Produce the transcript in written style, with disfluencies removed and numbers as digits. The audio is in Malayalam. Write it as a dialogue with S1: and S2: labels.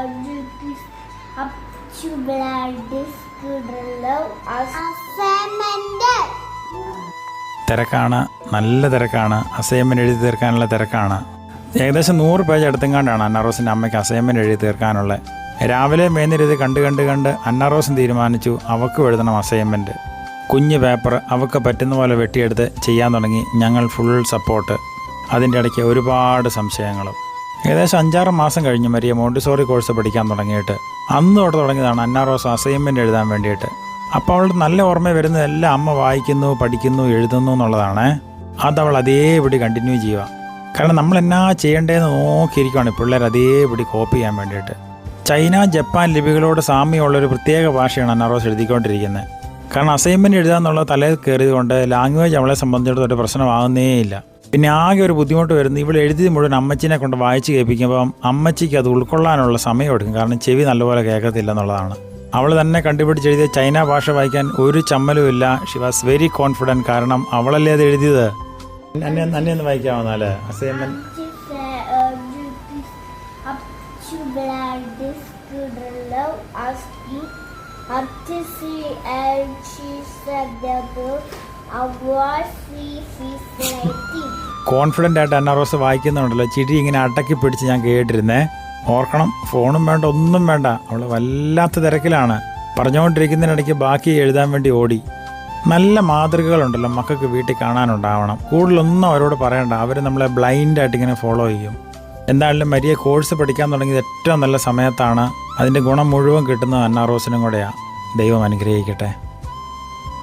S1: duties up to Gladys Goodlove assignment.
S2: തിരക്കാണ്, നല്ല തിരക്കാണ്. അസൈൻമെൻറ്റ് എഴുതി തീർക്കാനുള്ള തിരക്കാണ്. ഏകദേശം 100 പേജ് എടുത്തെങ്ങാണ്ടാണ് അന്നാറോസിൻ്റെ അമ്മയ്ക്ക് അസൈൻമെൻറ്റ് എഴുതി തീർക്കാനുള്ളത്. രാവിലെ മേന്നിരുത് കണ്ട് അന്നാറോസും തീരുമാനിച്ചു അവൾക്കും എഴുതണം അസൈൻമെൻറ്റ്. കുഞ്ഞ് പേപ്പർ അവൾക്ക് പറ്റുന്ന പോലെ വെട്ടിയെടുത്ത് ചെയ്യാൻ തുടങ്ങി. ഞങ്ങൾ ഫുൾ സപ്പോർട്ട്. അതിൻ്റെ ഇടയ്ക്ക് ഒരുപാട് സംശയങ്ങളും. ഏകദേശം 5-6 മാസം കഴിഞ്ഞ് മരിയ മോണ്ടിസോറി കോഴ്സ് പഠിക്കാൻ തുടങ്ങിയിട്ട് അന്ന് തൊട്ട് തുടങ്ങിയതാണ് അന്നാറോസ് അസൈൻമെൻറ്റ് എഴുതാൻ വേണ്ടിയിട്ട്. അപ്പോൾ അവളുടെ നല്ല ഓർമ്മ വരുന്നതെല്ലാം അമ്മ വായിക്കുന്നു, പഠിക്കുന്നു, എഴുതുന്നു എന്നുള്ളതാണ്. അതവൾ അതേപടി കണ്ടിന്യൂ ചെയ്യുക. കാരണം നമ്മൾ എന്നാ ചെയ്യേണ്ടതെന്ന് നോക്കിയിരിക്കുകയാണ് പിള്ളേർ അതേപടി കോപ്പി ചെയ്യാൻ വേണ്ടിയിട്ട്. ചൈന, ജപ്പാൻ ലിപികളോട് സാമ്യമുള്ളൊരു പ്രത്യേക ഭാഷയാണ് അന്നാറോസ് എഴുതിക്കൊണ്ടിരിക്കുന്നത്. കാരണം അസൈൻമെൻറ്റ് എഴുതുക എന്നുള്ളത് തലയിൽ കയറിയത് കൊണ്ട് ലാംഗ്വേജ് അവളെ സംബന്ധിച്ചിടത്തോളം ഒരു പ്രശ്നമാകുന്നേയില്ല. പിന്നെ ആകെ ഒരു ബുദ്ധിമുട്ട് വരുന്നത് ഇവൾ എഴുതി മുഴുവൻ അമ്മച്ചിനെ കൊണ്ട് വായിച്ച് കേൾപ്പിക്കുമ്പം അമ്മച്ചിക്ക് അത് ഉൾക്കൊള്ളാനുള്ള സമയം എടുക്കും. കാരണം ചെവി നല്ലപോലെ കേൾക്കത്തില്ല എന്നുള്ളതാണ്. അവൾ തന്നെ കണ്ടുപിടിച്ചെഴുതിയ ചൈന ഭാഷ വായിക്കാൻ ഒരു ചമ്മലുമില്ല. She was very confident. കാരണം അവളല്ലേ അത് എഴുതിയത്. തന്നെ ഒന്ന് വായിക്കാവുന്നല്ലേ അസൈൻമെൻറ്റ്? കോൺഫിഡൻ്റ് ആയിട്ട് അന്നാറോസ് വായിക്കുന്നുണ്ടല്ലോ. ചിരി ഇങ്ങനെ അടക്കി പിടിച്ച് ഞാൻ കേട്ടിരുന്നേ. ഓർക്കണം, ഫോണും വേണ്ട, ഒന്നും വേണ്ട. അവൾ വല്ലാത്ത തിരക്കിലാണ്. പറഞ്ഞുകൊണ്ടിരിക്കുന്നതിനിടയ്ക്ക് ബാക്കി എഴുതാൻ വേണ്ടി ഓടി. നല്ല മാതൃകകളുണ്ടല്ലോ മക്കൾക്ക് വീട്ടിൽ കാണാനുണ്ടാവണം. കൂടുതലൊന്നും അവരോട് പറയണ്ട. അവർ നമ്മളെ ബ്ലൈൻഡായിട്ട് ഇങ്ങനെ ഫോളോ ചെയ്യും. എന്തായാലും മരിയ കോഴ്സ് പഠിക്കാൻ തുടങ്ങിയത് ഏറ്റവും നല്ല സമയത്താണ്. അതിൻ്റെ ഗുണം മുഴുവൻ കിട്ടുന്നത് അന്നാറോസിനും കൂടെയാണ്. ദൈവം അനുഗ്രഹിക്കട്ടെ.